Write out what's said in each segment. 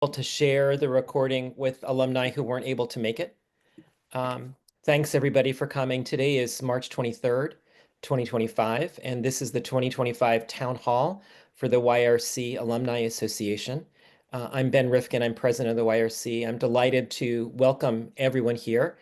to share the recording with alumni who weren't able to make it. Thanks everybody for coming. Today is March 23rd, 2025, and this is the 2025 Town Hall for the YRC Alumni Association. I'm Ben Rifkin, I'm president of the YRC. I'm delighted to welcome everyone here.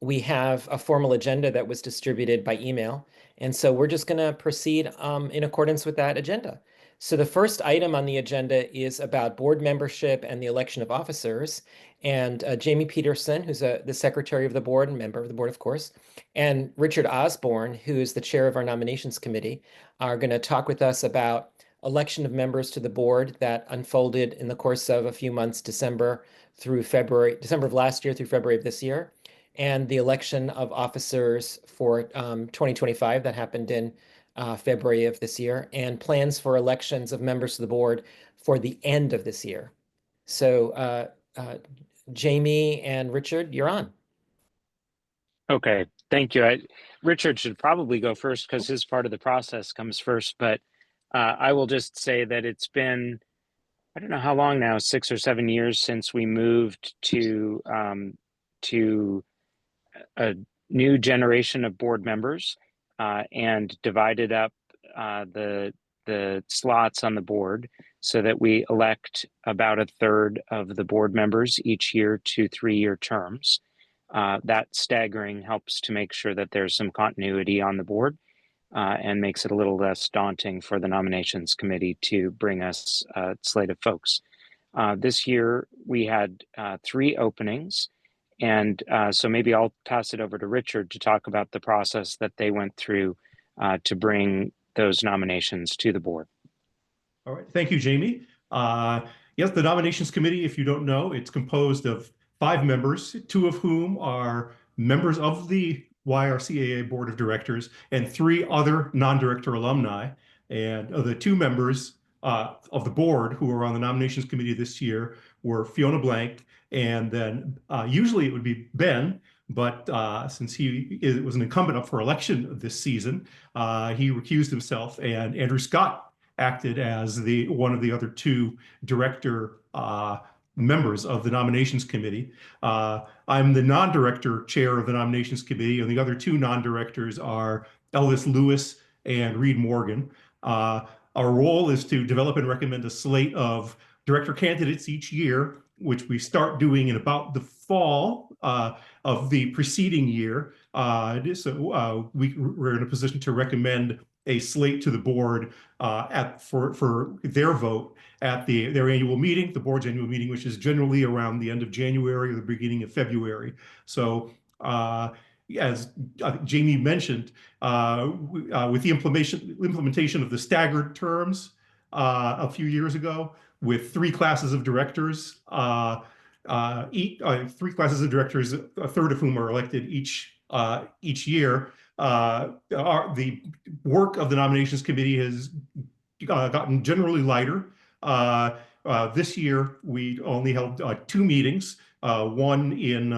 We have a formal agenda that was distributed by email, and so we're just going to proceed in accordance with that agenda. So the first item on the agenda is about board membership and the election of officers. And Jamie Peterson, who's the secretary of the board and member of the board, of course, and Richard Osborne, who is the chair of our nominations committee, are going to talk with us about election of members to the board that unfolded in the course of a few months, December of last year through February of this year, and the election of officers for 2025 that happened in February of this year, and plans for elections of members to the board for the end of this year. So Jamie and Richard, you're on. Okay, thank you. Richard should probably go first because his part of the process comes first, but I will just say that it's been, I don't know how long now, 6 or 7 years since we moved to a new generation of board members and divided up the slots on the board so that we elect about a third of the board members each year to 3-year terms. That staggering helps to make sure that there's some continuity on the board and makes it a little less daunting for the nominations committee to bring us a slate of folks. This year we had 3 openings, and so maybe I'll pass it over to Richard to talk about the process that they went through to bring those nominations to the board. All right, thank you, Jamie. Yes, the nominations committee, if you don't know, it's composed of 5 members, 2 of whom are members of the YRCAA Board of Directors and 3 other non-director alumni. And the 2 members of the board who are on the nominations committee this year were Fiona Blank, and then usually it would be Ben, but since he was an incumbent up for election this season, he recused himself, and Andrew Scott acted as one of the other 2 director members of the nominations committee. I'm the non-director chair of the nominations committee, and the other 2 non-directors are Elvis Lewis and Reed Morgan. Our role is to develop and recommend a slate of director candidates each year, which we start doing in about the fall of the preceding year. So we're in a position to recommend a slate to the board for their vote at their annual meeting, the board's annual meeting, which is generally around the end of January or the beginning of February. So as Jamie mentioned, with the implementation of the staggered terms a few years ago, with 3 classes of directors, 3 classes of directors, a third of whom are elected each year. The work of the nominations committee has gotten generally lighter. This year, we only held 2 meetings, one in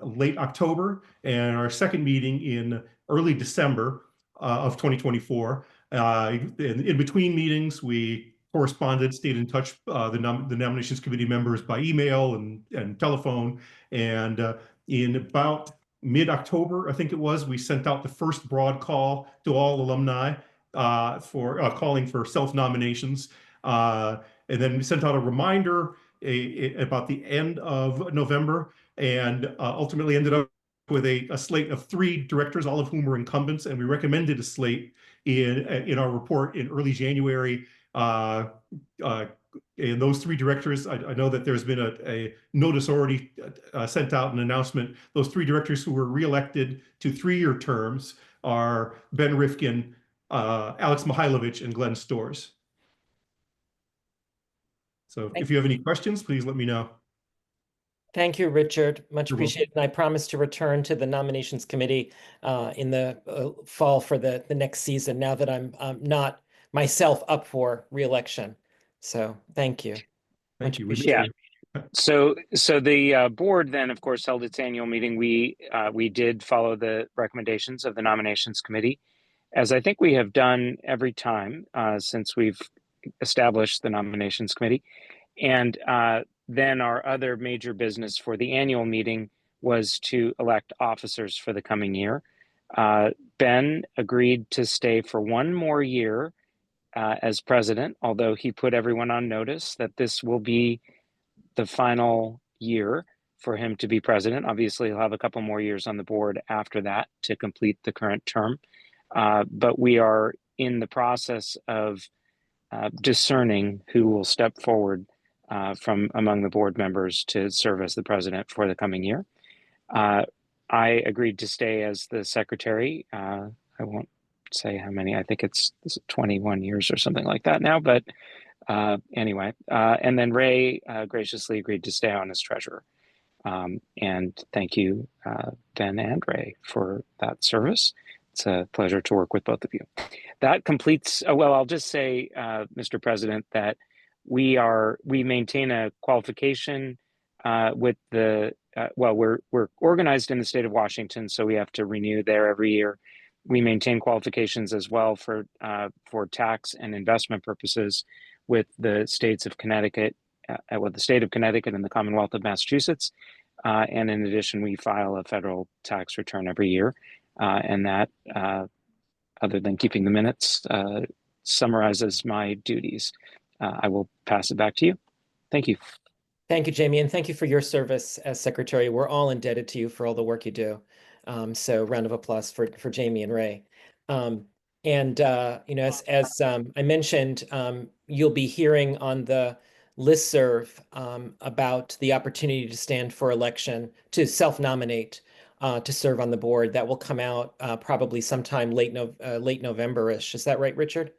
late October and our second meeting in early December of 2024. In between meetings, we corresponded, stayed in touch, the nominations committee members by email and telephone. And in about mid-October, I think it was, we sent out the first broad call to all alumni for calling for self-nominations. And then we sent out a reminder about the end of November, and ultimately ended up with a slate of 3 directors, all of whom were incumbents, and we recommended a slate in our report in early January. And those 3 directors, I know that there's been a notice already sent out, an announcement. Those 3 directors who were reelected to 3-year terms are Ben Rifkin, Alex Mihailovich, and Glenn Storrs. So if you have any questions, please let me know. Thank you, Richard. Much appreciated. And I promise to return to the nominations committee in the fall for the next season, now that I'm not myself up for re-election. So thank you. Thank you. Yeah. So the board then, of course, held its annual meeting. We did follow the recommendations of the nominations committee, as I think we have done every time since we've established the nominations committee. And then our other major business for the annual meeting was to elect officers for the coming year. Ben agreed to stay for one more year as president, although he put everyone on notice that this will be the final year for him to be president. Obviously, he'll have a couple more years on the board after that to complete the current term. But we are in the process of discerning who will step forward from among the board members to serve as the president for the coming year. I agreed to stay as the secretary. I won't say how many. I think it's 21 years or something like that now. But anyway, and then Ray graciously agreed to stay on as treasurer. And thank you, Ben and Ray, for that service. It's a pleasure to work with both of you. That completes, well, I'll just say, Mr. President, that we maintain a qualification with the, well, we're organized in the state of Washington, so we have to renew there every year. We maintain qualifications as well for tax and investment purposes with the states of Connecticut, with the state of Connecticut and the Commonwealth of Massachusetts. And in addition, we file a federal tax return every year. And that, other than keeping the minutes, summarizes my duties. I will pass it back to you. Thank you. Thank you, Jamie, and thank you for your service as secretary. We're all indebted to you for all the work you do. So round of applause for Jamie and Ray. You know, as I mentioned, you'll be hearing on the listserv about the opportunity to stand for election, to self-nominate to serve on the board. That will come out probably sometime late November-ish. Is that right, Richard?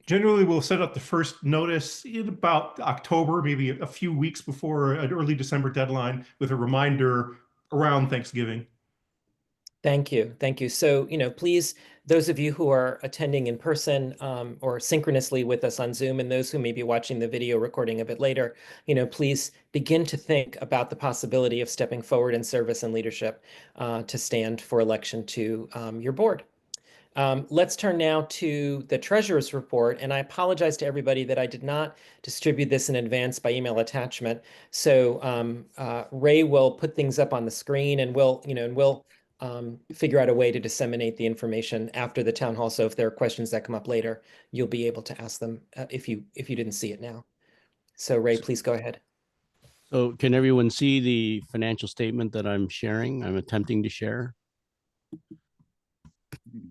Generally, we'll set up the first notice in about October, maybe a few weeks before an early December deadline, with a reminder around Thanksgiving. Thank you. Thank you. So, you know, please, those of you who are attending in person or synchronously with us on Zoom, and those who may be watching the video recording a bit later, you know, please begin to think about the possibility of stepping forward in service and leadership to stand for election to your board. Let's turn now to the treasurer's report, and I apologize to everybody that I did not distribute this in advance by email attachment. So Ray will put things up on the screen, and we'll figure out a way to disseminate the information after the town hall. So if there are questions that come up later, you'll be able to ask them if you didn't see it now. So Ray, please go ahead. So can everyone see the financial statement that I'm sharing? I'm attempting to share.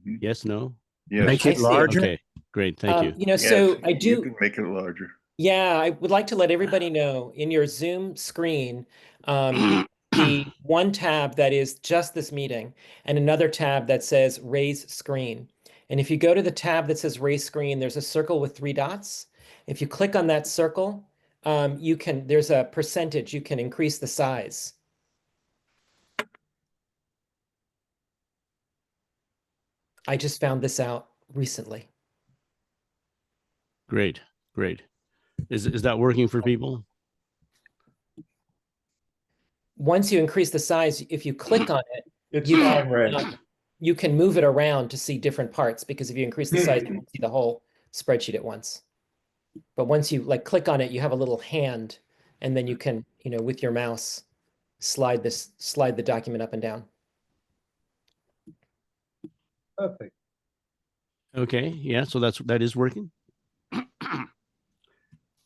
Yes, no? Yes. Make it larger. Okay, great. Thank you. You know, Yes, so I do. You can make it larger. Yeah, I would like to let everybody know in your Zoom screen, the one tab that is just this meeting and another tab that says raise screen. And if you go to the tab that says raise screen, there's a circle with 3 dots. If you click on that circle, there's a percentage, you can increase the size. I just found this out recently. Great, great. Is that working for people? Once you increase the size, if you click on it, It's you fine, can, Ray. you can move it around to see different parts, because if you increase the size, you won't see the whole spreadsheet at once. But once you click on it, you have a little hand, and then you can, with your mouse, slide the document up and down. Perfect. Okay, yeah, so that is working.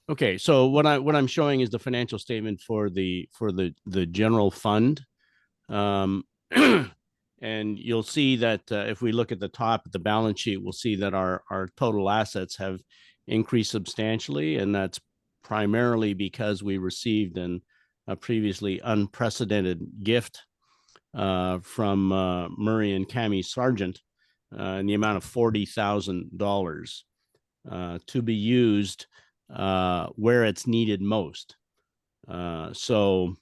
Okay, so what I'm showing is the financial statement for the general fund. And you'll see that if we look at the top of the balance sheet, we'll see that our total assets have increased substantially, and that's primarily because we received a previously unprecedented gift from Murray and Cammie Sargent in the amount of $40,000 to be used where it's needed most. So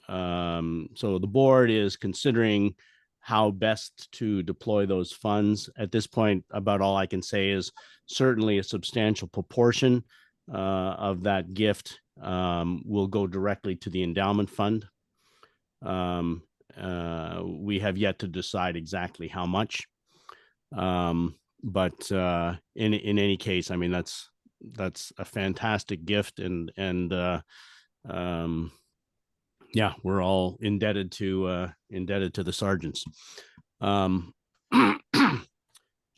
the board is considering how best to deploy those funds. At this point, about all I can say is certainly a substantial proportion of that gift will go directly to the endowment fund. We have yet to decide exactly how much. But in any case, I mean, that's a fantastic gift, and yeah, we're all indebted to the sergeants.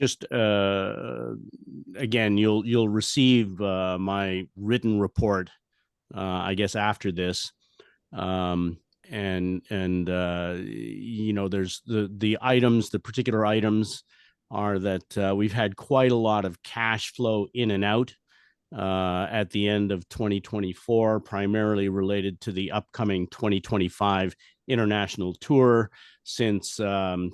Just again, you'll receive my written report, I guess, after this. And you know, there's the items, the particular items are that we've had quite a lot of cash flow in and out at the end of 2024, primarily related to the upcoming 2025 international tour, since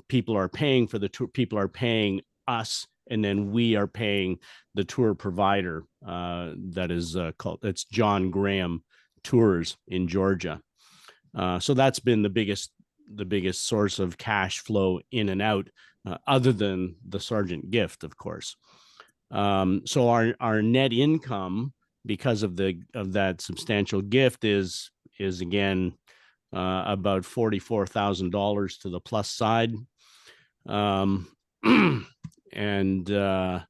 people are paying for the tour, people are paying us, and then we are paying the tour provider that is called, it's John Graham Tours in Georgia. So that's been the biggest source of cash flow in and out, other than the sergeant gift, of course. So our net income, because of that substantial gift, is again about $44,000 to the plus side. And the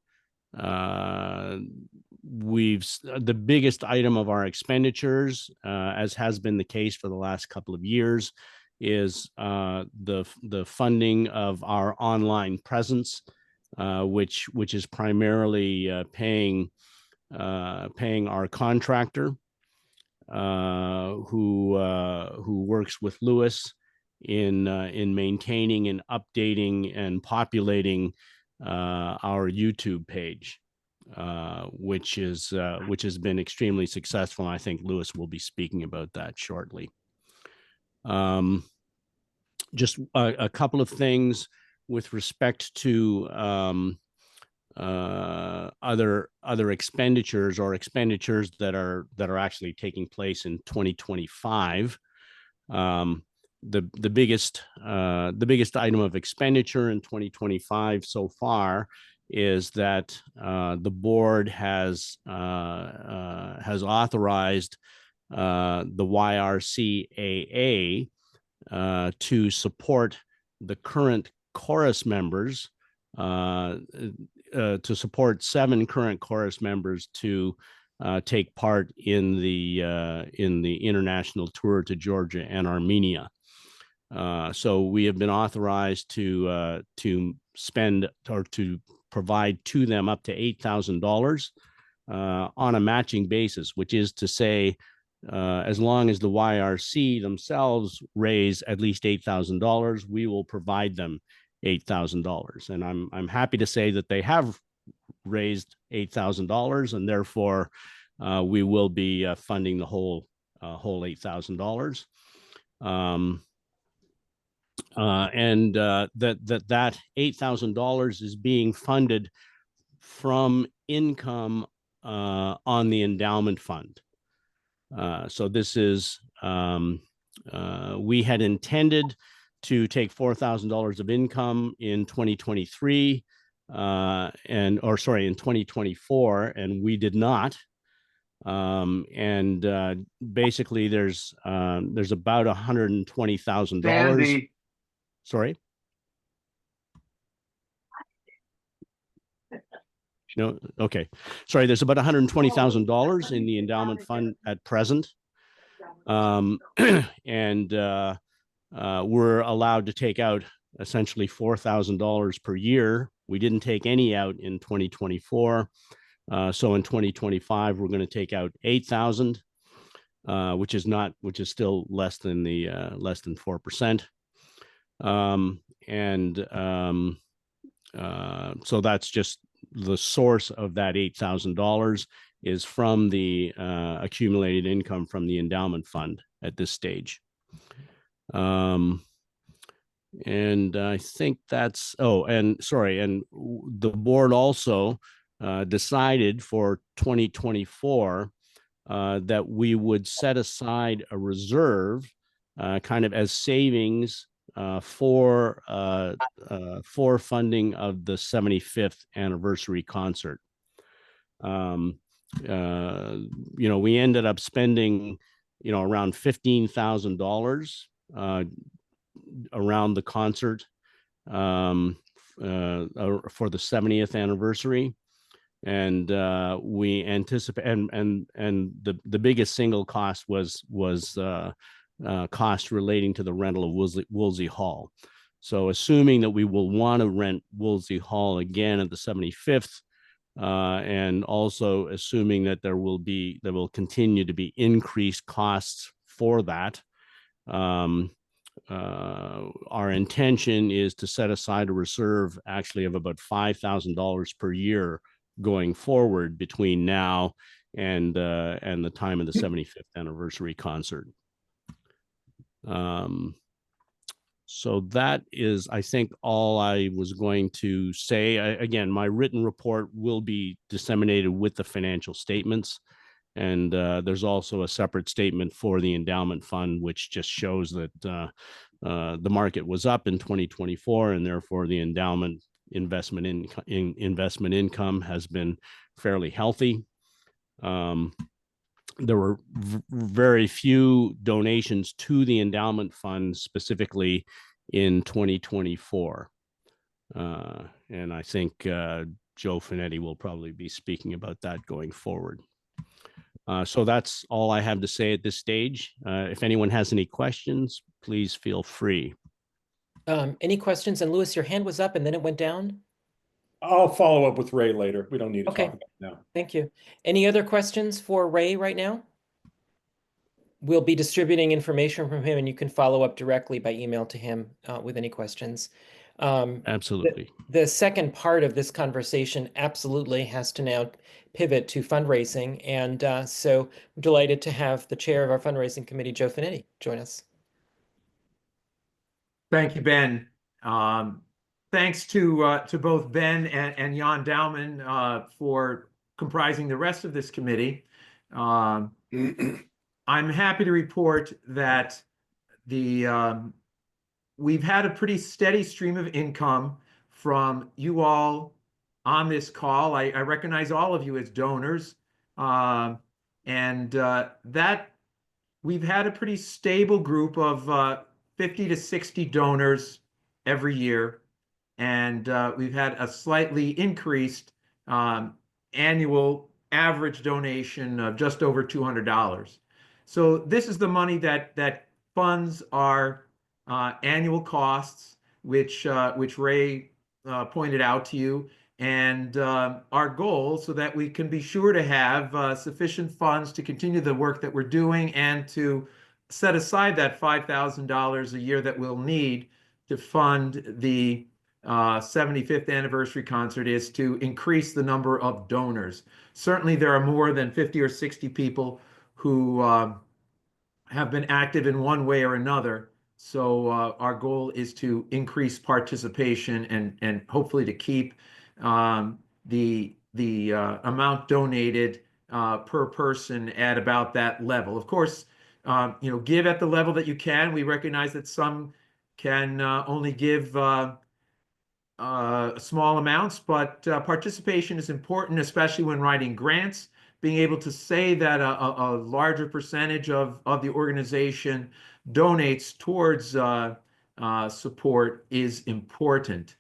biggest item of our expenditures, as has been the case for the last couple of years, is the funding of our online presence, which is primarily paying our contractor, who works with Lewis in maintaining and updating and populating our YouTube page, which has been extremely successful. And I think Lewis will be speaking about that shortly. Just a couple of things with respect to other expenditures, or expenditures that are actually taking place in 2025. The biggest item of expenditure in 2025 so far is that the board has authorized the YRCAA to support the current chorus members, to support 7 current chorus members to take part in the international tour to Georgia and Armenia. So we have been authorized to spend, or to provide to them, up to $8,000 on a matching basis, which is to say, as long as the YRC themselves raise at least $8,000, we will provide them $8,000. And I'm happy to say that they have raised $8,000, and therefore we will be funding the whole $8,000. And that $8,000 is being funded from income on the endowment fund. So this is, we had intended to take $4,000 of income in 2023, in 2024, and we did not. Basically, there's about $120,000. Sorry. No, okay. Sorry, there's about $120,000 in the endowment fund at present. And we're allowed to take out essentially $4,000 per year. We didn't take any out in 2024. So in 2025, we're going to take out $8,000, which is still less than 4%. So that's just the source of that $8,000 is from the accumulated income from the endowment fund at this stage. And I think that's, and the board also decided for 2024 that we would set aside a reserve kind of as savings for funding of the 75th anniversary concert. We ended up spending, around $15,000 around the concert for the 70th anniversary. And we anticipate, and the biggest single cost was cost relating to the rental of Woolsey Hall. So assuming that we will want to rent Woolsey Hall again at the 75th, and also assuming that there will continue to be increased costs for that, our intention is to set aside a reserve actually of about $5,000 per year going forward between now and the time of the 75th anniversary concert. So that is, I think, all I was going to say. Again, my written report will be disseminated with the financial statements. And there's also a separate statement for the endowment fund, which just shows that the market was up in 2024, and therefore the endowment investment income has been fairly healthy. There were very few donations to the endowment fund specifically in 2024. And I think Joe Finetti will probably be speaking about that going forward. So that's all I have to say at this stage. If anyone has any questions, please feel free. Any questions? And Louis, your hand was up and then it went down. I'll follow up with Ray later. We don't need to Okay. talk about it now. Thank you. Any other questions for Ray right now? We'll be distributing information from him, and you can follow up directly by email to him with any questions. Absolutely. The second part of this conversation absolutely has to now pivot to fundraising. And so I'm delighted to have the chair of our fundraising committee, Joe Finetti, join us. Thank you, Ben. Thanks to both Ben and Jan Dowman for comprising the rest of this committee. I'm happy to report that we've had a pretty steady stream of income from you all on this call. I recognize all of you as donors, and that we've had a pretty stable group of 50 to 60 donors every year. And we've had a slightly increased annual average donation of just over $200. So this is the money that funds our annual costs, which Ray pointed out to you, and our goal, so that we can be sure to have sufficient funds to continue the work that we're doing and to set aside that $5,000 a year that we'll need to fund the 75th anniversary concert, is to increase the number of donors. Certainly there are more than 50 or 60 people who have been active in one way or another. So our goal is to increase participation and hopefully to keep the amount donated per person at about that level. Of course, give at the level that you can. We recognize that some can only give small amounts, but participation is important, especially when writing grants. Being able to say that a larger percentage of the organization donates towards support is important.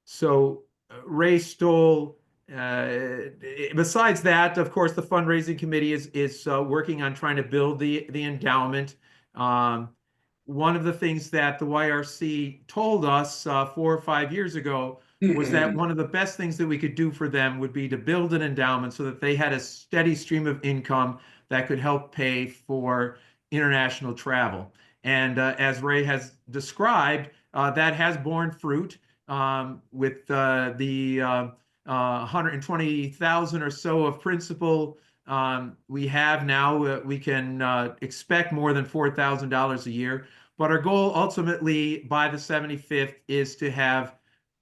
So Ray Stoll, besides that, of course, the fundraising committee is working on trying to build the endowment. One of the things that the YRC told us 4 or 5 years ago was that one of the best things that we could do for them would be to build an endowment so that they had a steady stream of income that could help pay for international travel. And as Ray has described, that has borne fruit with the 120,000 or so of principal we have now. We can expect more than $4,000 a year. But our goal ultimately by the 75th is to have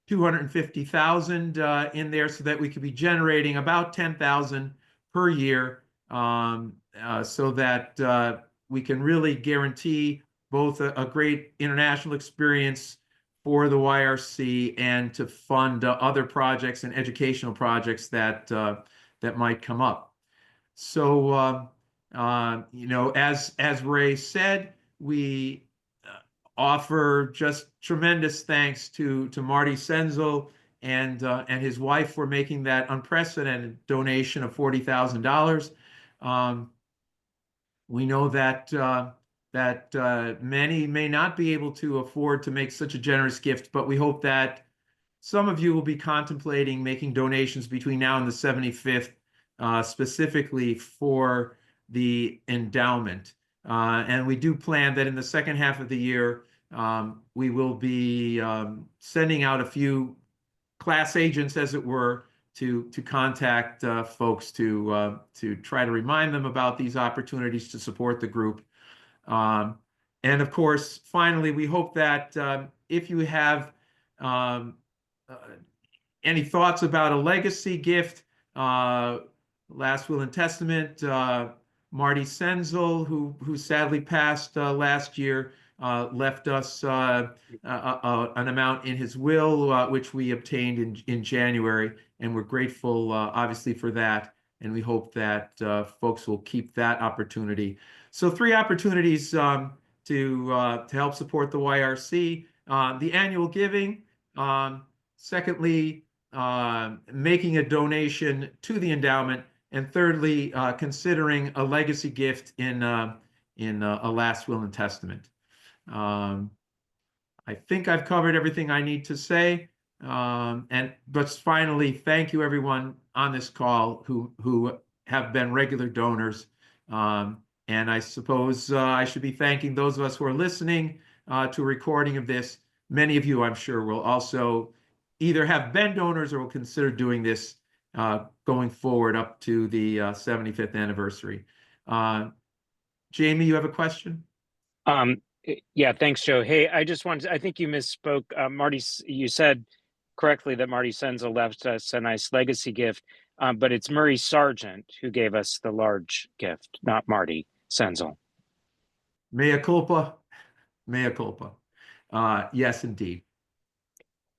250,000 in there, so that we could be generating about 10,000 per year, so that we can really guarantee both a great international experience for the YRC and to fund other projects and educational projects that might come up. So, as Ray said, we offer just tremendous thanks to Marty Senzel and his wife for making that unprecedented donation of $40,000. We know that many may not be able to afford to make such a generous gift, but we hope that some of you will be contemplating making donations between now and the 75th, specifically for the endowment. And we do plan that in the second half of the year, we will be sending out a few class agents, as it were, to contact folks to try to remind them about these opportunities to support the group. And of course, finally, we hope that if you have any thoughts about a legacy gift, last will and testament, Marty Senzel, who sadly passed last year, left us an amount in his will, which we obtained in January, and we're grateful, obviously, for that. And we hope that folks will keep that opportunity. So 3 opportunities to help support the YRC: the annual giving, secondly, making a donation to the endowment, and thirdly, considering a legacy gift in a last will and testament. I think I've covered everything I need to say. But finally, thank you everyone on this call who have been regular donors. And I suppose I should be thanking those of us who are listening to a recording of this. Many of you, I'm sure, will also either have been donors or will consider doing this going forward up to the 75th anniversary. Jamie, you have a question? Yeah, thanks, Joe. Hey, I think you misspoke. Marty, you said correctly that Marty Senzel left us a nice legacy gift, but it's Murray Sargent who gave us the large gift, not Marty Senzel. Mea culpa, mea culpa. Yes, indeed.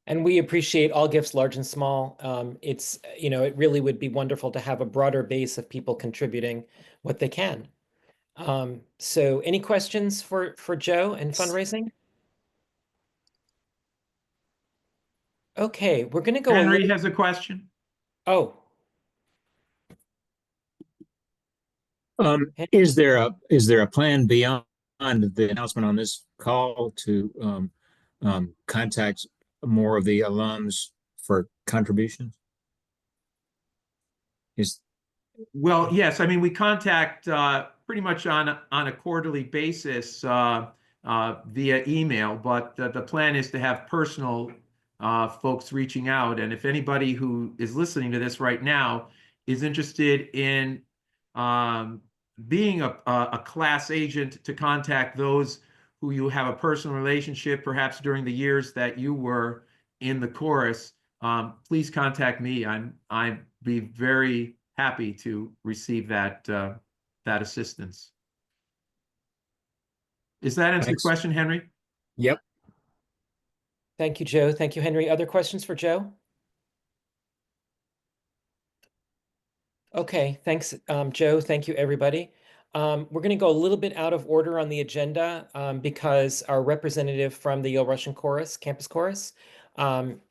And we appreciate all gifts, large and small. It's, it really would be wonderful to have a broader base of people contributing what they can. So any questions for Joe and fundraising? Okay, we're going to go. Henry has a question. Oh. Is there a plan beyond the announcement on this call to contact more of the alums for contributions? Well, yes. I mean, we contact pretty much on a quarterly basis via email, but the plan is to have personal folks reaching out. And if anybody who is listening to this right now is interested in being a class agent to contact those who you have a personal relationship, perhaps during the years that you were in the chorus, please contact me. I'd be very happy to receive that assistance. Is that answer your question, Henry? Yep. Thank you, Joe. Thank you, Henry. Other questions for Joe? Okay, thanks, Joe. Thank you, everybody. We're going to go a little bit out of order on the agenda because our representative from the Yale Russian Chorus, Campus Chorus,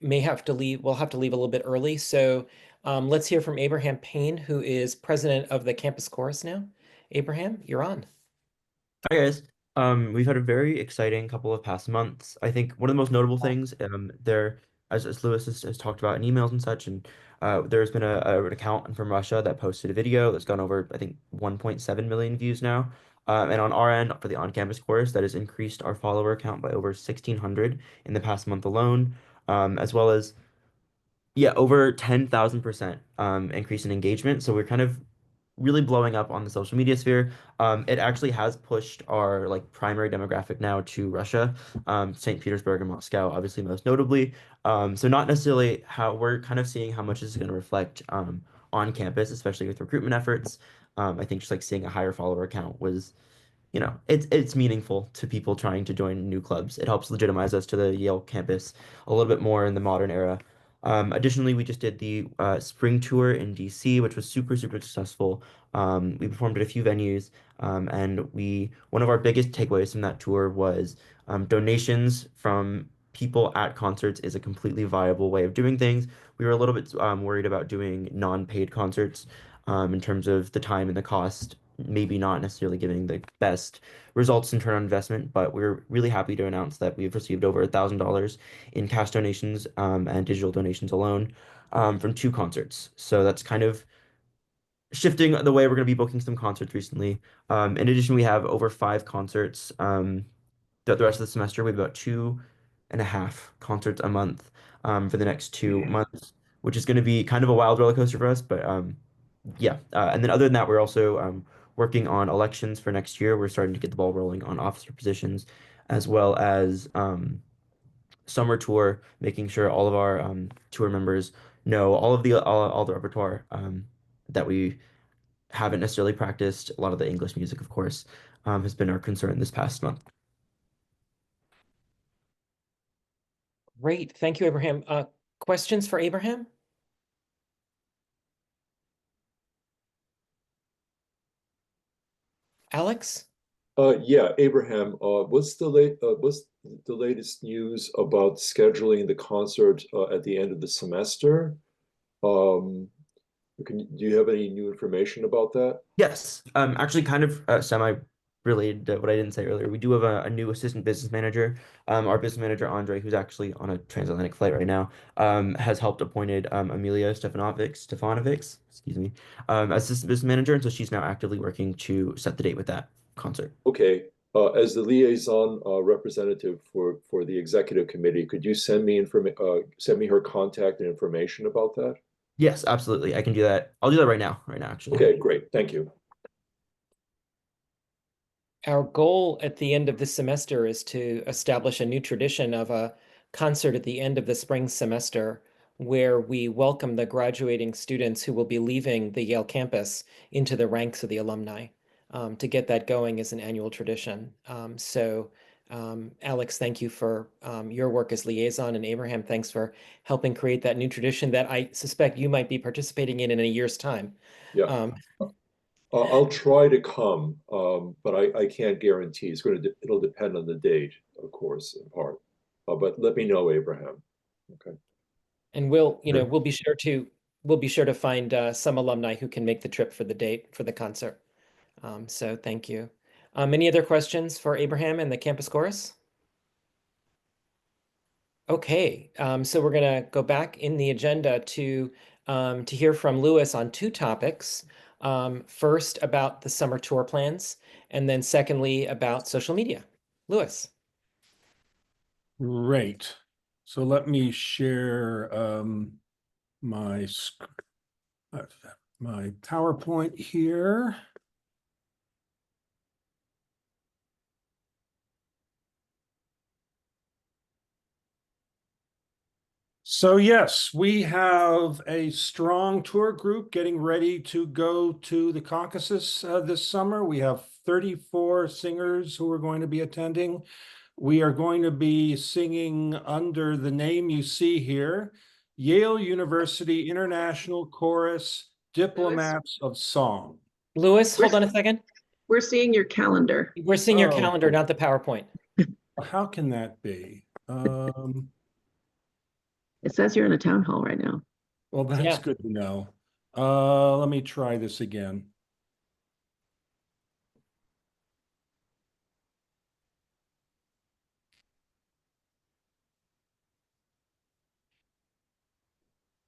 may have to leave. We'll have to leave a little bit early. So let's hear from Abraham Payne, who is president of the Campus Chorus now. Abraham, you're on. Hi guys. We've had a very exciting couple of past months. I think one of the most notable things there, as Lewis has talked about in emails and such, and there's been an account from Russia that posted a video that's gone over, I think, 1.7 million views now. And on our end, for the on-campus course, that has increased our follower count by over 1,600 in the past month alone, as well as, yeah, over 10,000% increase in engagement. So we're kind of really blowing up on the social media sphere. It actually has pushed our primary demographic now to Russia, St. Petersburg and Moscow, obviously most notably. So not necessarily how we're kind of seeing how much this is going to reflect on campus, especially with recruitment efforts. I think just seeing a higher follower count was, it's meaningful to people trying to join new clubs. It helps legitimize us to the Yale campus a little bit more in the modern era. Additionally, we just did the spring tour in DC, which was super, super successful. We performed at a few venues, and one of our biggest takeaways from that tour was donations from people at concerts is a completely viable way of doing things. We were a little bit worried about doing non-paid concerts in terms of the time and the cost, maybe not necessarily giving the best results in return on investment, but we're really happy to announce that we've received over $1,000 in cash donations and digital donations alone from 2 concerts. So that's kind of shifting the way we're going to be booking some concerts recently. In addition, we have over 5 concerts throughout the rest of the semester. We have about 2.5 concerts a month for the next 2 months, which is going to be kind of a wild roller coaster for us. But yeah, and then other than that, we're also working on elections for next year. We're starting to get the ball rolling on officer positions, as well as summer tour, making sure all of our tour members know all the repertoire that we haven't necessarily practiced. A lot of the English music, of course, has been our concern this past month. Great. Thank you, Abraham. Questions for Abraham? Alex? Yeah, Abraham, what's the latest news about scheduling the concert at the end of the semester? Do you have any new information about that? Yes, actually, kind of semi-related to what I didn't say earlier. We do have a new assistant business manager. Our business manager, Andre, who's actually on a transatlantic flight right now, has helped appointed Amelia Stefanovics, excuse me, as assistant business manager, and so she's now actively working to set the date with that concert. Okay. As the liaison representative for the executive committee, could you send me her contact and information about that? Yes, absolutely. I can do that. I'll do that right now, actually. Okay, great. Thank you. Our goal at the end of this semester is to establish a new tradition of a concert at the end of the spring semester where we welcome the graduating students who will be leaving the Yale campus into the ranks of the alumni. To get that going is an annual tradition. Alex, thank you for your work as liaison, and Abraham, thanks for helping create that new tradition that I suspect you might be participating in a year's time. Yeah. I'll try to come, but I can't guarantee. It'll depend on the date, of course, in part. But let me know, Abraham. Okay. And we'll be sure to find some alumni who can make the trip for the date for the concert. So thank you. Any other questions for Abraham and the campus chorus? Okay, so we're gonna go back in the agenda to hear from Lewis on 2 topics. First about the summer tour plans, and then secondly about social media. Lewis. Great. So let me share my PowerPoint here. So yes, we have a strong tour group getting ready to go to the Caucasus this summer. We have 34 singers who are going to be attending. We are going to be singing under the name you see here, Yale University International Chorus, Diplomats of Song. Lewis, hold on a second. We're seeing your calendar. We're seeing your calendar, not the PowerPoint. How can that be? It says you're in a town hall right now. Well, that's good to know. Let me try this again.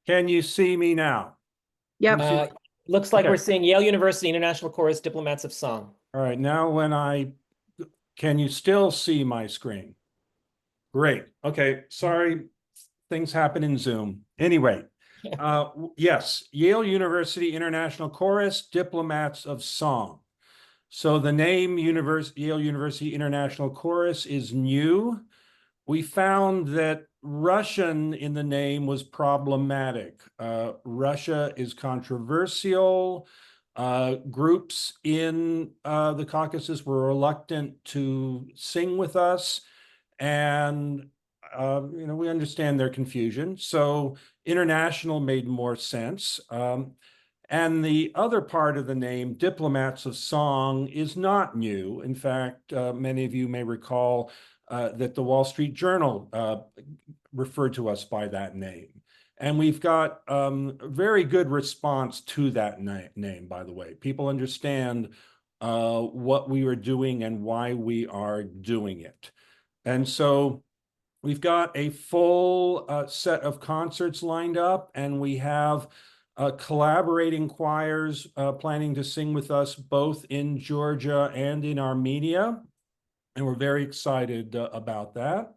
Can you see me now? Yep. Looks like we're seeing Yale University International Chorus, Diplomats of Song. All right, now can you still see my screen? Great. Okay, sorry, things happen in Zoom. Anyway, yes, Yale University International Chorus, Diplomats of Song. So the name Yale University International Chorus is new. We found that Russian in the name was problematic. Russia is controversial. Groups in the Caucasus were reluctant to sing with us, and we understand their confusion. So international made more sense. And the other part of the name, Diplomats of Song, is not new. In fact, many of you may recall that the Wall Street Journal referred to us by that name. And we've got very good response to that name, by the way. People understand what we are doing and why we are doing it. And so we've got a full set of concerts lined up, and we have collaborating choirs planning to sing with us both in Georgia and in Armenia. And we're very excited about that.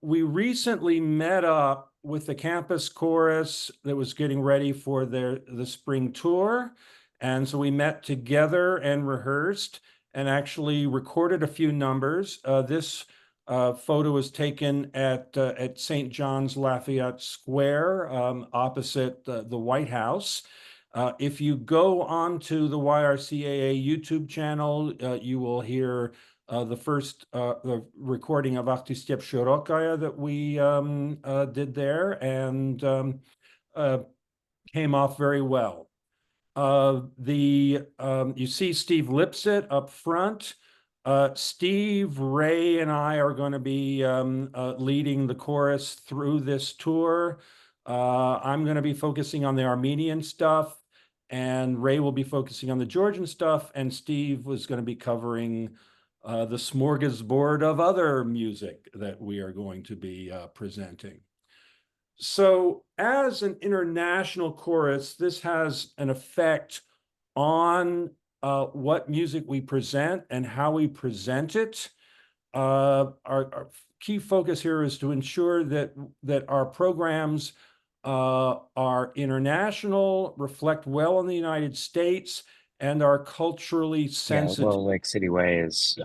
We recently met up with the campus chorus that was getting ready for the spring tour. And so we met together and rehearsed and actually recorded a few numbers. This photo was taken at St. John's Lafayette Square, opposite the White House. If you go onto the YRCAA YouTube channel, you will hear the first the recording of Ach ty Steppe Shirokaya that we did there, and came off very well. You see Steve Lipset up front. Steve, Ray, and I are going to be leading the chorus through this tour. I'm going to be focusing on the Armenian stuff, and Ray will be focusing on the Georgian stuff, and Steve was going to be covering the smorgasbord of other music that we are going to be presenting. So as an international chorus, this has an effect on what music we present and how we present it. Our key focus here is to ensure that our programs are international, reflect well on the United States, and are culturally sensitive. Little Lake City Way is.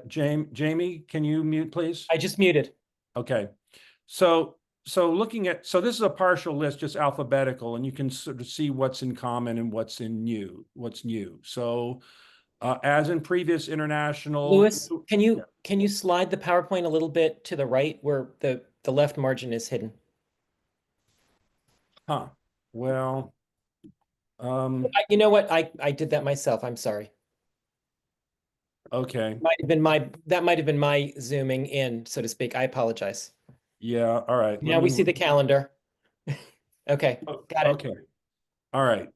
Jamie, can you mute, please? I just muted. Okay. So this is a partial list, just alphabetical, and you can sort of see what's in common and what's new. So as in previous international. Louis, can you slide the PowerPoint a little bit to the right where the left margin is hidden? Well, you know what? I did that myself. I'm sorry. Okay. That might have been my zooming in, so to speak. I apologize. Yeah. All right. Now we see the calendar. Okay. Got it. Okay. All right.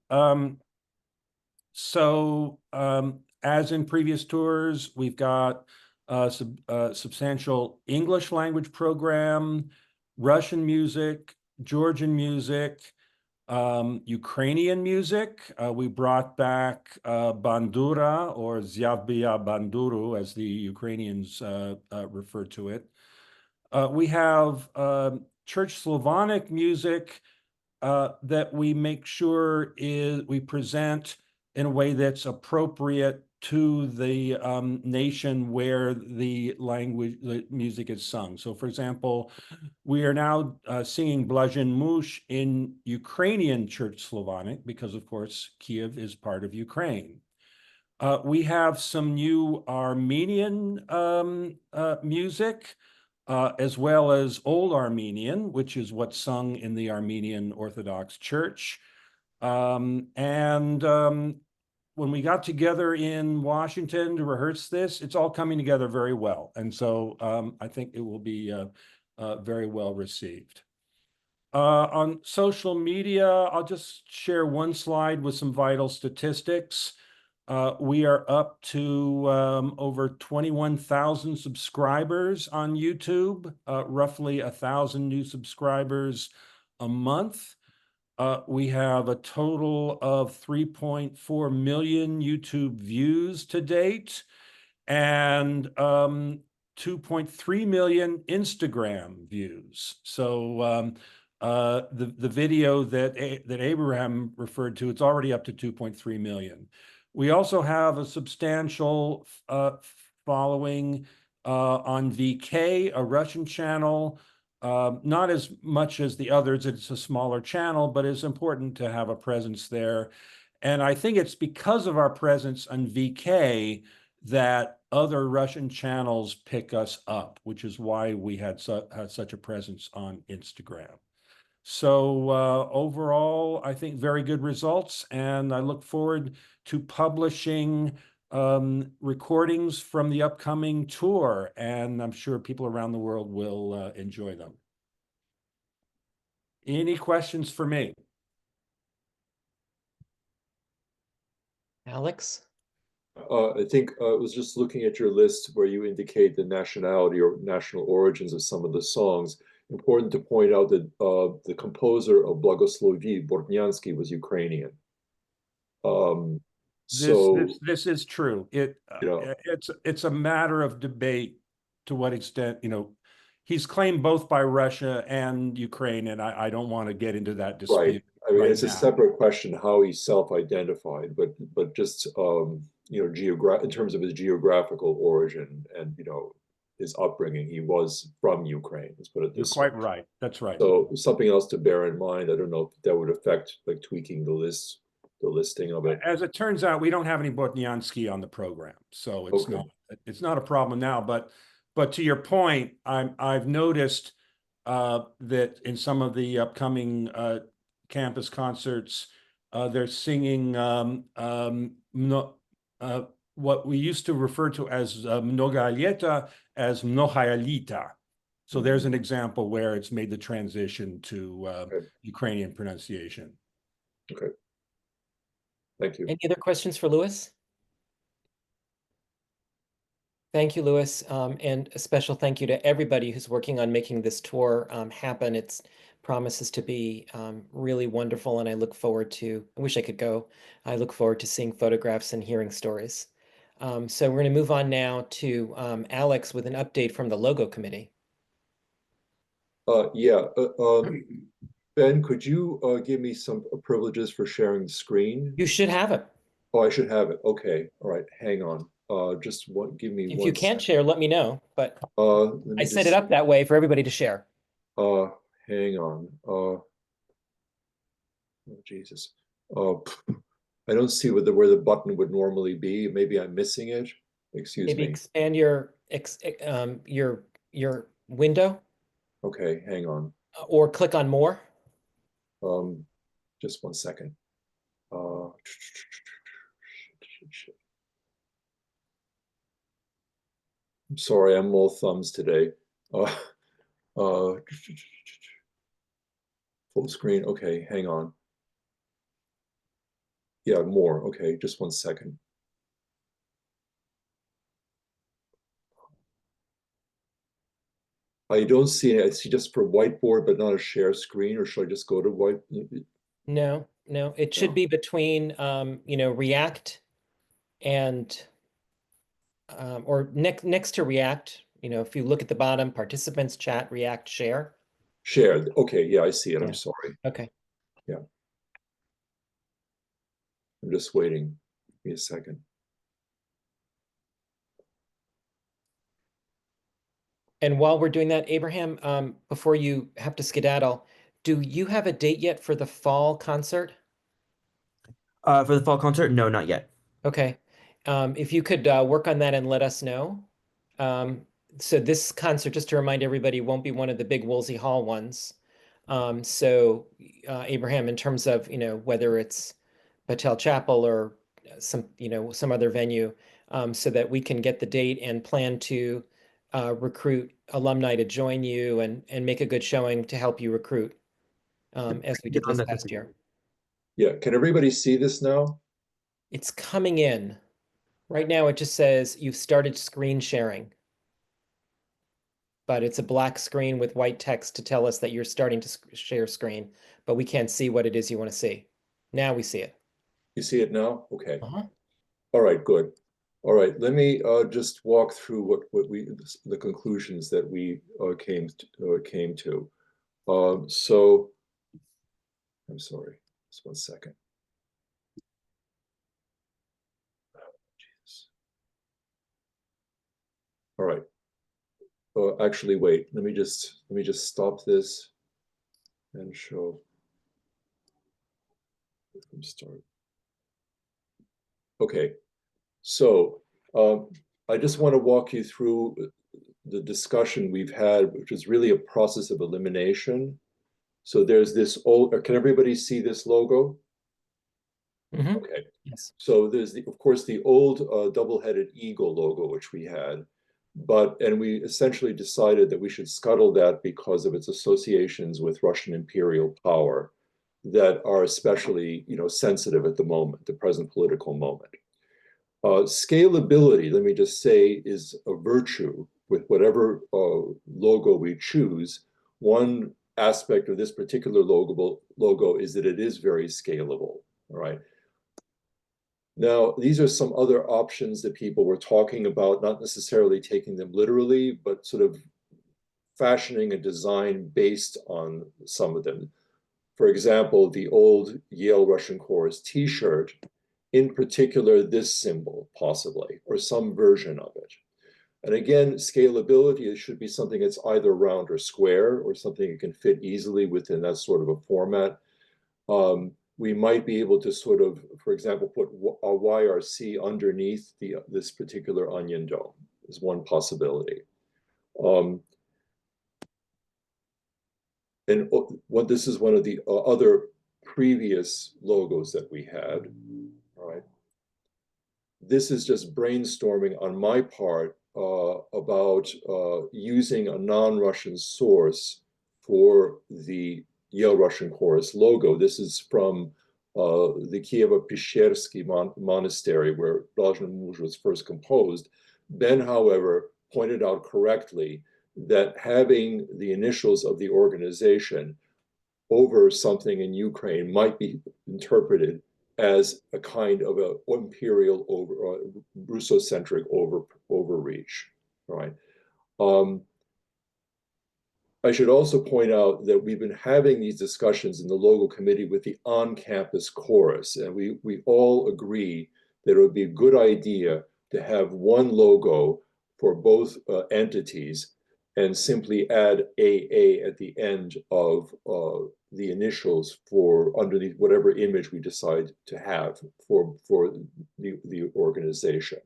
So as in previous tours, we've got a substantial English language program, Russian music, Georgian music, Ukrainian music. We brought back bandura, or zyabiya banduru, as the Ukrainians refer to it. We have Church Slavonic music that we make sure we present in a way that's appropriate to the nation where the music is sung. So, for example, we are now singing Blažen muž in Ukrainian Church Slavonic because, of course, Kiev is part of Ukraine. We have some new Armenian music, as well as Old Armenian, which is what's sung in the Armenian Orthodox Church. When we got together in Washington to rehearse this, it's all coming together very well. And so I think it will be very well received. On social media, I'll just share one slide with some vital statistics. We are up to over 21,000 subscribers on YouTube, roughly 1,000 new subscribers a month. We have a total of 3.4 million YouTube views to date, and 2.3 million Instagram views. So the video that Abraham referred to, it's already up to 2.3 million. We also have a substantial following on VK, a Russian channel. Not as much as the others, it's a smaller channel, but it's important to have a presence there. And I think it's because of our presence on VK that other Russian channels pick us up, which is why we had such a presence on Instagram. So overall, I think very good results, and I look forward to publishing recordings from the upcoming tour, and I'm sure people around the world will enjoy them. Any questions for me? Alex? I think I was just looking at your list where you indicate the nationality or national origins of some of the songs. Important to point out that the composer of Благослови Bortnyansky was Ukrainian. This is true. You know, It's a matter of debate to what extent, he's claimed both by Russia and Ukraine, and I don't want to get into that dispute. right. I mean, right it's a now. separate question how he self-identified, but just in terms of his geographical origin and his upbringing, he was from Ukraine. Let's put it You're this quite way. right. That's right. So something else to bear in mind. I don't know if that would affect like tweaking the listing of it. As it turns out, we don't have any Bortnyansky on the program, so it's not a problem now. But to your point, I've noticed that in some of the upcoming campus concerts, they're singing what we used to refer to as mnoga as mnohayalita. So there's an example where it's made the transition to Ukrainian pronunciation. Okay. Thank you. Any other questions for Louis? Thank you, Louis. And a special thank you to everybody who's working on making this tour happen. It promises to be really wonderful, and I look forward to, I wish I could go. I look forward to seeing photographs and hearing stories. So we're going to move on now to Alex with an update from the logo committee. Ben, could you give me some privileges for sharing the screen? You should have it. Oh, I should have it. Okay. All right. Hang on. Give me If one you can't second. share, let me know. But I set it just- up that way for everybody to share. Hang on. Oh, Jesus. I don't see where the button would normally be. Maybe I'm missing it. Excuse Maybe me. expand your window Okay, hang on. or click on more. Just one second. I'm sorry, I'm all thumbs today. Full screen. Okay, hang on. Yeah, more. Okay, just one second. I don't see it. I see just for whiteboard, but not a share screen. Or should I just go to white? No, it should be between React and or next to React. If you look at the bottom, participants, chat, React, share. Share. Okay, yeah, I see it. Yeah. I'm sorry. Okay. Yeah. I'm just waiting. Give me a second. And while we're doing that, Abraham, before you have to skedaddle, do you have a date yet for the fall concert? For the fall concert, no, not yet. Okay. If you could work on that and let us know. So this concert, just to remind everybody, won't be one of the big Woolsey Hall ones. Abraham, in terms of, whether it's Patel Chapel or some other venue, so that we can get the date and plan to recruit alumni to join you and make a good showing to help you recruit, as we did this past year. Yeah, can everybody see this now? It's coming in. Right now, it just says you've started screen sharing. But it's a black screen with white text to tell us that you're starting to share screen, but we can't see what it is you want to see. Now we see it. You see it now? Okay. Uh-huh. All right, good. All right, let me just walk through the conclusions that we came to. So, I'm sorry, just one second. Jesus. All right. Actually, wait. Let me just stop this and show from start. Okay. So I just want to walk you through the discussion we've had, which is really a process of elimination. So there's this old, can everybody see this logo? Mhm. Okay. Yes. So there's of course the old double-headed eagle logo, which we had, and we essentially decided that we should scuttle that because of its associations with Russian imperial power that are especially, sensitive at the moment, the present political moment. Scalability, let me just say, is a virtue with whatever logo we choose. One aspect of this particular logo is that it is very scalable. All right. Now, these are some other options that people were talking about, not necessarily taking them literally, but sort of fashioning a design based on some of them. For example, the old Yale Russian Chorus t-shirt, in particular, this symbol, possibly, or some version of it. And again, scalability should be something that's either round or square, or something that can fit easily within that sort of a format. We might be able to sort of, for example, put a YRC underneath this particular onion dome is one possibility. And this is one of the other previous logos that we had. All right. This is just brainstorming on my part about using a non-Russian source for the Yale Russian Chorus logo. This is from the Kievo-Peshersky monastery where Blажен Muž was first composed. Ben, however, pointed out correctly that having the initials of the organization over something in Ukraine might be interpreted as a kind of an imperial Russocentric overreach, right? I should also point out that we've been having these discussions in the logo committee with the on-campus chorus, and we all agree that it would be a good idea to have one logo for both entities and simply add AA at the end of the initials for underneath whatever image we decide to have for the organization.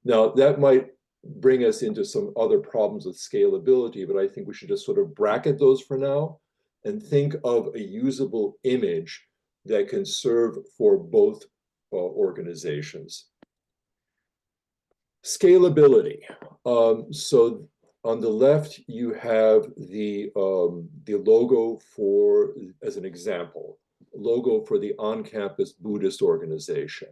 Now, that might bring us into some other problems with scalability, but I think we should just sort of bracket those for now and think of a usable image that can serve for both organizations. Scalability. So on the left, you have the logo for, as an example, logo for the on-campus Buddhist organization.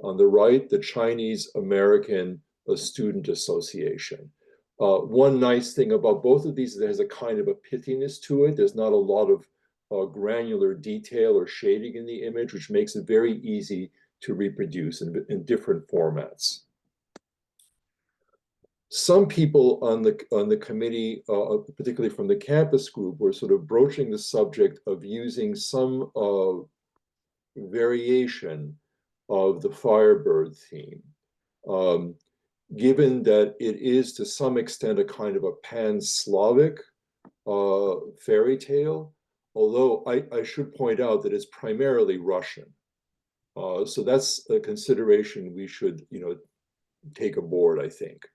On the right, the Chinese American Student Association. One nice thing about both of these is there's a kind of a pithiness to it. There's not a lot of granular detail or shading in the image, which makes it very easy to reproduce in different formats. Some people on the committee, particularly from the campus group, were sort of broaching the subject of using some variation of the Firebird theme, given that it is to some extent a kind of a pan-Slavic fairy tale, although I should point out that it's primarily Russian. So that's a consideration we should, take aboard, I think.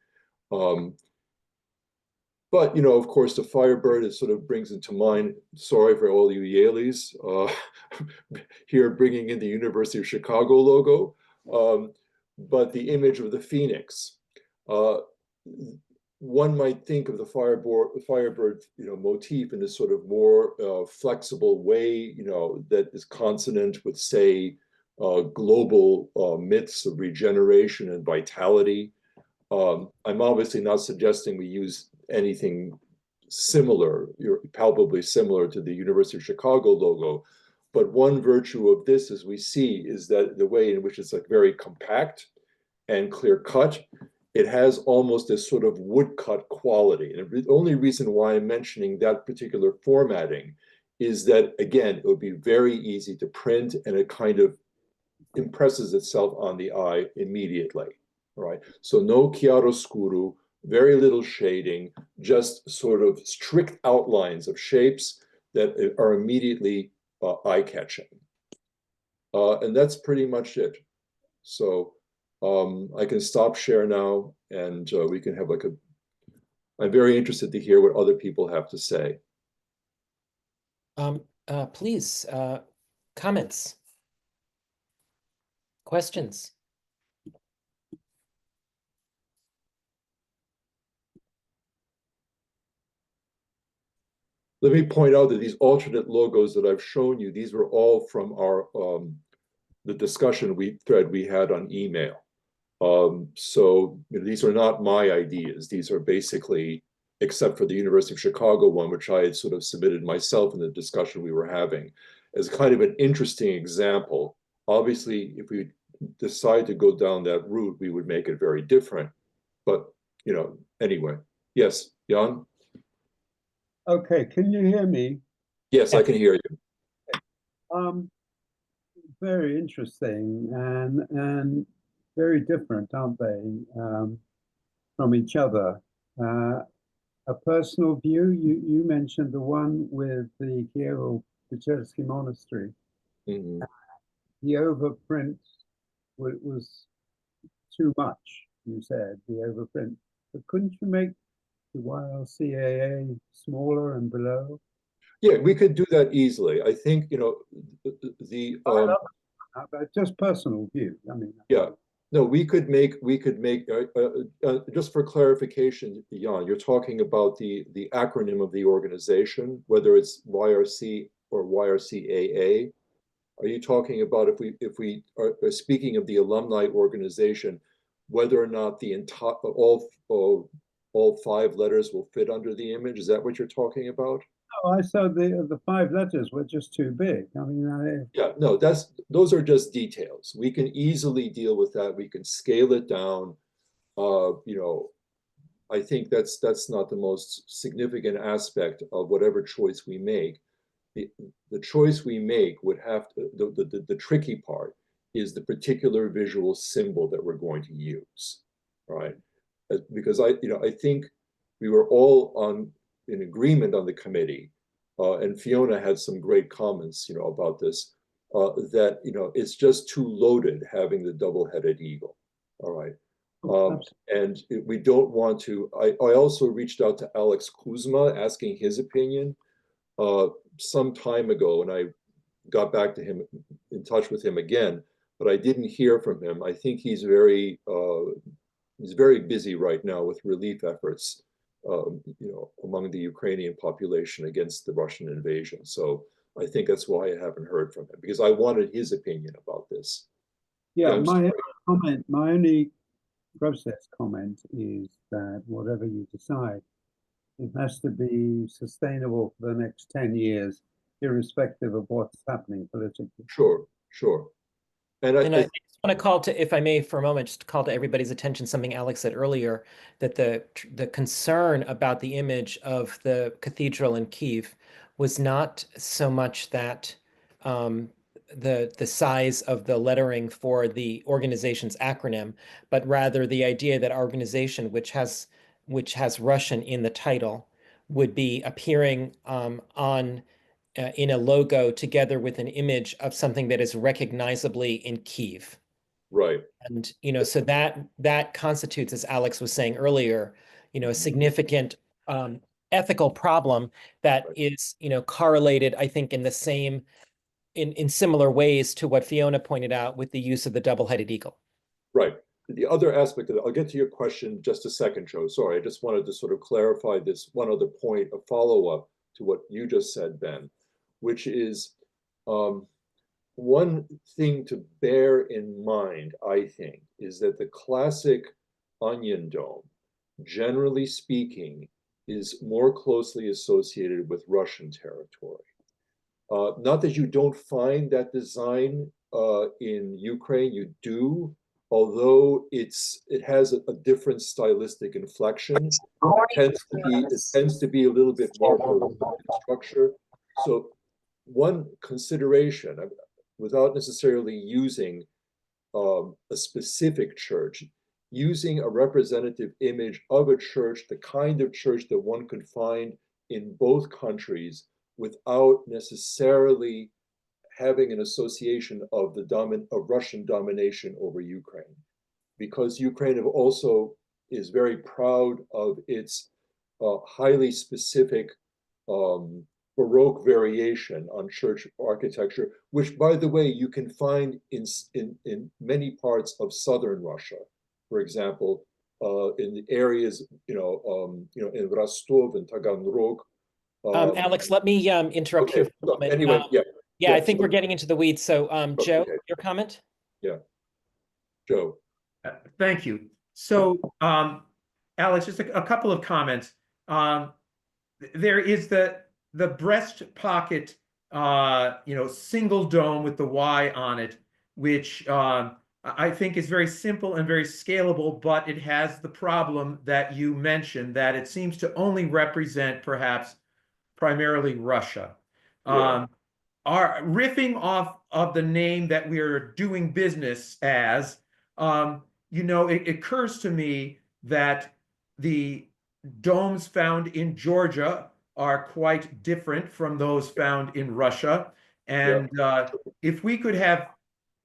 But, of course, the Firebird, it sort of brings into mind, sorry for all you Yaleys, here bringing in the University of Chicago logo, but the image of the Phoenix. One might think of the Firebird motif in a sort of more flexible way, that is consonant with, say, global myths of regeneration and vitality. I'm obviously not suggesting we use anything similar, palpably similar to the University of Chicago logo, but one virtue of this, as we see, is that the way in which it's like very compact and clear cut, it has almost this sort of woodcut quality. And the only reason why I'm mentioning that particular formatting is that, again, it would be very easy to print and it kind of impresses itself on the eye immediately. Right, so no chiaroscuro, very little shading, just sort of strict outlines of shapes that are immediately eye-catching. And that's pretty much it. So I can stop share now and we can have I'm very interested to hear what other people have to say. Please, comments. Questions? Let me point out that these alternate logos that I've shown you, these were all from our the discussion thread we had on email. So these are not my ideas. These are basically, except for the University of Chicago one, which I had sort of submitted myself in the discussion we were having, as kind of an interesting example. Obviously, if we decide to go down that route, we would make it very different. But, anyway. Yes, Jan? Okay, can you hear me? Yes, I can hear you. Very interesting and very different, aren't they, from each other? A personal view, you mentioned the one with the Kievo-Pechersky Monastery. Mm-hmm. The overprint was too much, you said, the overprint. But couldn't you make the YRCAA smaller and below? Yeah, we could do that easily. I think, just personal view. I mean, yeah, no, we could make just for clarification, Jan, you're talking about the acronym of the organization, whether it's YRC or YRCAA. Are you talking about if we are speaking of the alumni organization, whether or not the entire all 5 letters will fit under the image? Is that what you're talking about? Oh, I saw the 5 letters were just too big. I mean, yeah, no, those are just details. We can easily deal with that. We can scale it down. I think that's not the most significant aspect of whatever choice we make. The choice we make would have to, the tricky part is the particular visual symbol that we're going to use, right? Because I think we were all in agreement on the committee, and Fiona had some great comments, about this, that, it's just too loaded having the double-headed eagle, all right? And we don't want to, I also reached out to Alex Kuzma asking his opinion some time ago, and I got back to him, in touch with him again, but I didn't hear from him. I think he's very busy right now with relief efforts, among the Ukrainian population against the Russian invasion. So I think that's why I haven't heard from him, because I wanted his opinion about this. Yeah, my only process comment is that whatever you decide, it has to be sustainable for the next 10 years, irrespective of what's happening politically. Sure. And I just want to call to, if I may, for a moment, just call to everybody's attention something Alex said earlier, that the concern about the image of the cathedral in Kiev was not so much that the size of the lettering for the organization's acronym, but rather the idea that our organization, which has Russian in the title, would be appearing in a logo together with an image of something that is recognizably in Kiev. Right. And, so that constitutes, as Alex was saying earlier, a significant ethical problem that is, correlated, I think, in similar ways to what Fiona pointed out with the use of the double-headed eagle. Right. The other aspect of it, I'll get to your question just a second, Joe. Sorry, I just wanted to sort of clarify this one other point, a follow-up to what you just said, Ben, which is one thing to bear in mind, I think, is that the classic onion dome, generally speaking, is more closely associated with Russian territory. Not that you don't find that design in Ukraine, you do, although it has a different stylistic inflection. It tends to be a little bit more in structure. So one consideration, without necessarily using a specific church, using a representative image of a church, the kind of church that one could find in both countries, without necessarily having an association of Russian domination over Ukraine, because Ukraine also is very proud of its highly specific Baroque variation on church architecture, which, by the way, you can find in many parts of southern Russia. For example, in the areas, in Rostov and Taganrog. Alex, let me interrupt Okay, here for a so moment. anyway, yeah. Yeah, I Yeah, think so- we're getting into the weeds. So, Joe, Okay. your comment? Yeah, Joe. Thank you. So, Alex, just a couple of comments. There is the breast pocket, single dome with the Y on it, which I think is very simple and very scalable, but it has the problem that you mentioned, that it seems to only represent perhaps primarily Russia. Yeah. Our riffing off of the name that we're doing business as, it occurs to me that the domes found in Georgia are quite different from those found in Russia. And if we could have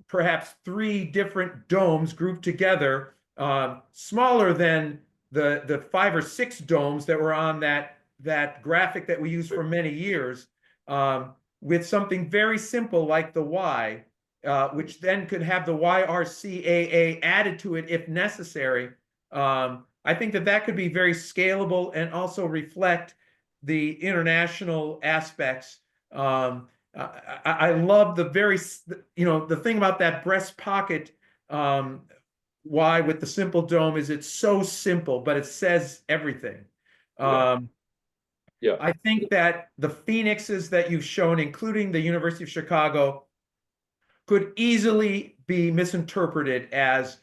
perhaps 3 different domes grouped together, smaller than the 5 or 6 domes that were on that graphic that we used for many years, with something very simple like the Y, which then could have the YRCAA added to it if necessary. I think that could be very scalable and also reflect the international aspects. I love the thing about that breast pocket Y with the simple dome is it's so simple, but it says everything. Yeah. I think that the phoenixes that you've shown, including the University of Chicago, could easily be misinterpreted as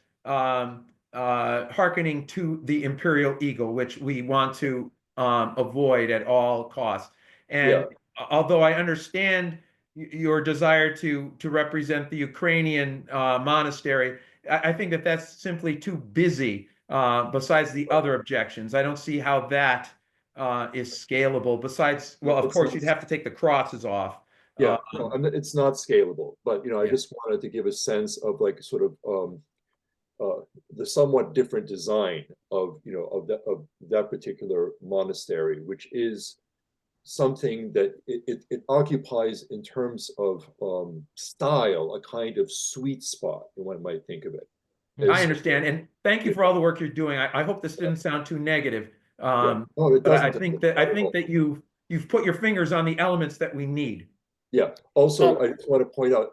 hearkening to the imperial eagle, which we want to avoid at all costs. And although I understand your desire to represent the Ukrainian monastery, I think that that's simply too busy. Besides the other objections, I don't see how that is scalable. Besides, well, of course, you'd have to take the crosses off. Yeah, no, it's not scalable, but I just wanted to give a sense of like sort of the somewhat different design of that particular monastery, which is something that it occupies in terms of style, a kind of sweet spot, one might think of it. I understand, and thank you for all the work you're doing. I hope this didn't sound too negative. No, it But I doesn't. think that you've put your fingers on the elements that we need. Yeah. Also, I just want to point out,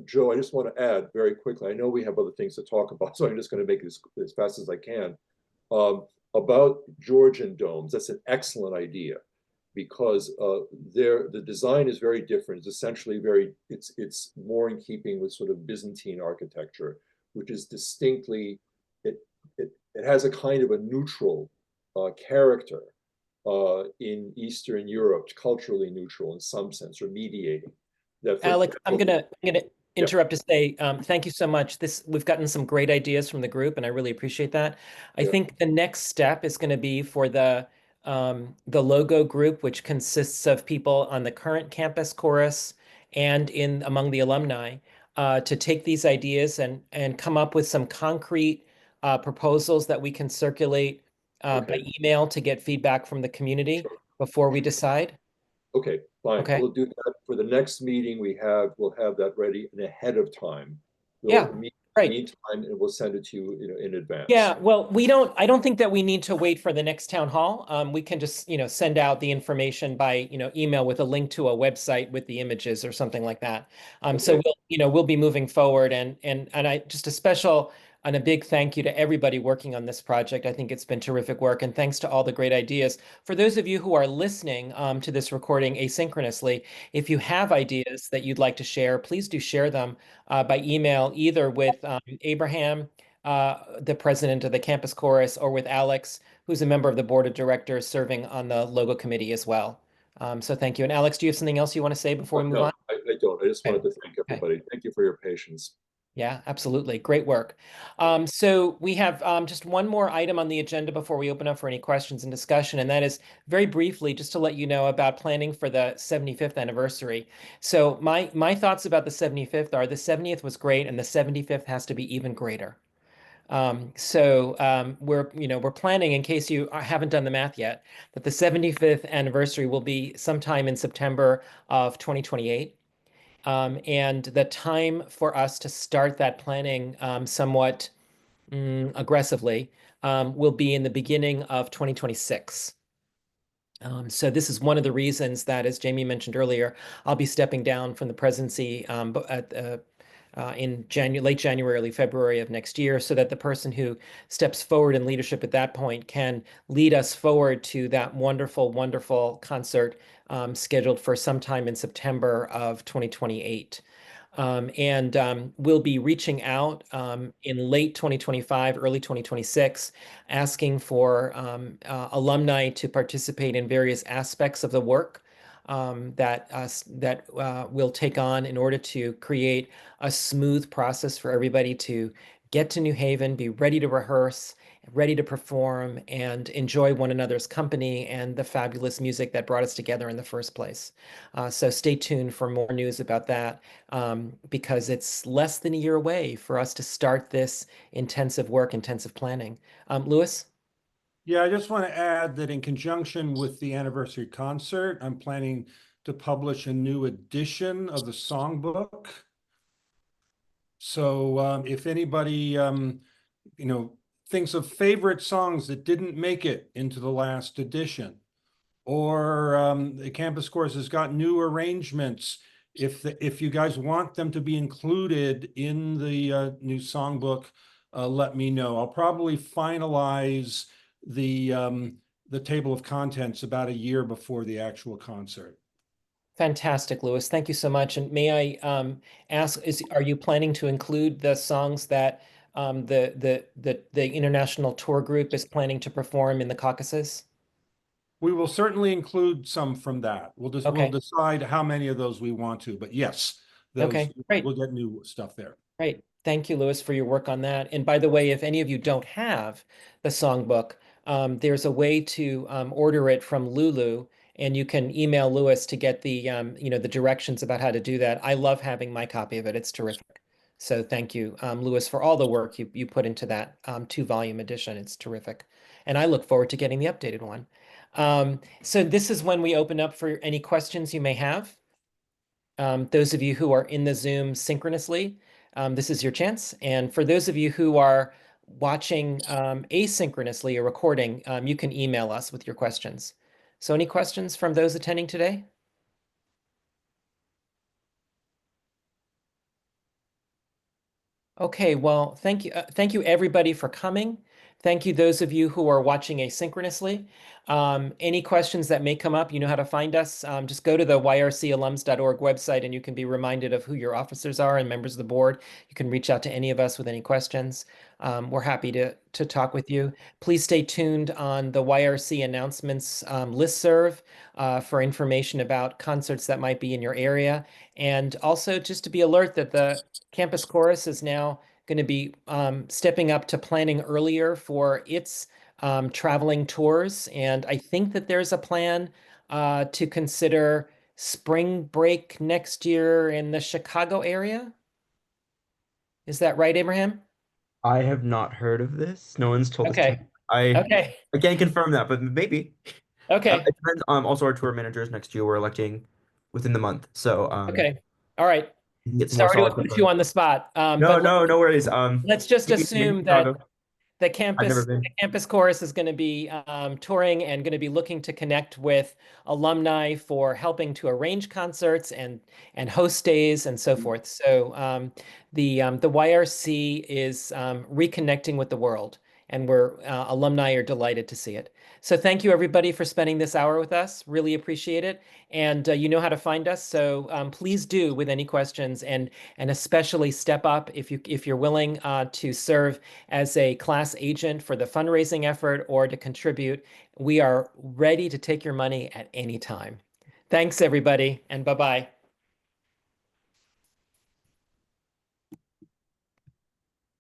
Joe, I just want to add very quickly. I know we have other things to talk about, so I'm just going to make it as fast as I can. About Georgian domes, that's an excellent idea, because the design is very different. It's essentially it's more in keeping with sort of Byzantine architecture, which is distinctly it has a kind of a neutral character. In Eastern Europe, culturally neutral in some sense, or mediating. Alex, I'm gonna interrupt to say thank you so much. We've gotten some great ideas from the group, and I really appreciate that. I think the next step is going to be for the logo group, which consists of people on the current campus chorus and among the alumni, to take these ideas and come up with some concrete proposals that we can circulate by email to get feedback from the community before we decide. Okay, fine. Okay. We'll do that for the next meeting. We'll have that ready and ahead of time. Yeah, right. Meantime, and we'll send it to you, in advance. Yeah, well, I don't think that we need to wait for the next town hall. We can just, send out the information by, email with a link to a website with the images or something like that. So we'll be moving forward, and I just a special and a big thank you to everybody working on this project. I think it's been terrific work, and thanks to all the great ideas. For those of you who are listening to this recording asynchronously, if you have ideas that you'd like to share, please do share them by email, either with Abraham, the president of the campus chorus, or with Alex, who's a member of the board of directors serving on the logo committee as well. So thank you. And Alex, do you have something else you want to say before we move on? I don't. I just wanted to thank everybody. Thank you for your patience. Yeah, absolutely. Great work. So we have just one more item on the agenda before we open up for any questions and discussion, and that is very briefly just to let you know about planning for the 75th anniversary. So my thoughts about the 75th are the 70th was great, and the 75th has to be even greater. We're planning, in case you haven't done the math yet, that the 75th anniversary will be sometime in September of 2028. And the time for us to start that planning somewhat aggressively will be in the beginning of 2026. So this is one of the reasons that, as Jamie mentioned earlier, I'll be stepping down from the presidency in late January, early February of next year, so that the person who steps forward in leadership at that point can lead us forward to that wonderful, wonderful concert scheduled for sometime in September of 2028. We'll be reaching out in late 2025, early 2026, asking for alumni to participate in various aspects of the work that we'll take on in order to create a smooth process for everybody to get to New Haven, be ready to rehearse, ready to perform, and enjoy one another's company and the fabulous music that brought us together in the first place. So stay tuned for more news about that, because it's less than a year away for us to start this intensive work, intensive planning. Louis? Yeah, I just want to add that in conjunction with the anniversary concert, I'm planning to publish a new edition of the songbook. So if anybody, thinks of favorite songs that didn't make it into the last edition, or the campus course has got new arrangements, if you guys want them to be included in the new songbook, let me know. I'll probably finalize the table of contents about a year before the actual concert. Fantastic, Louis. Thank you so much. And may I ask, are you planning to include the songs that the international tour group is planning to perform in the Caucasus? We will certainly include some from that. We'll Okay. decide how many of those we want to, but yes, Okay, great. we'll get new stuff there. Great. Thank you, Louis, for your work on that. And by the way, if any of you don't have the songbook, there's a way to order it from Lulu, and you can email Louis to get the the directions about how to do that. I love having my copy of it. It's terrific. So thank you, Louis, for all the work you put into that 2-volume edition. It's terrific. And I look forward to getting the updated one. So this is when we open up for any questions you may have. Those of you who are in the Zoom synchronously, this is your chance. And for those of you who are watching asynchronously or recording, you can email us with your questions. So any questions from those attending today? Okay, well, thank you. Thank you everybody for coming. Thank you those of you who are watching asynchronously. Any questions that may come up, you know how to find us. Just go to the yrcalums.org website and you can be reminded of who your officers are and members of the board. You can reach out to any of us with any questions. We're happy to talk with you. Please stay tuned on the YRC announcements listserv for information about concerts that might be in your area. And also just to be alert that the Campus Chorus is now going to be stepping up to planning earlier for its traveling tours. And I think that there's a plan to consider spring break next year in the Chicago area. Is that right, Abraham? I have not heard of this. No one's told us. Okay. Okay. I can't confirm that, but maybe. Okay. It depends. Also, our tour managers next year we're electing within the month. So okay. All right. Get some more Sorry to solid put you on the spot. No worries. Let's just assume that the never been. campus chorus is going to be touring and going to be looking to connect with alumni for helping to arrange concerts and host days and so forth. So the YRC is reconnecting with the world, and we're alumni are delighted to see it. So thank you everybody for spending this hour with us. Really appreciate it. And you know how to find us. So please do with any questions, and especially step up if you're willing to serve as a class agent for the fundraising effort or to contribute. We are ready to take your money at any time. Thanks everybody, and bye-bye.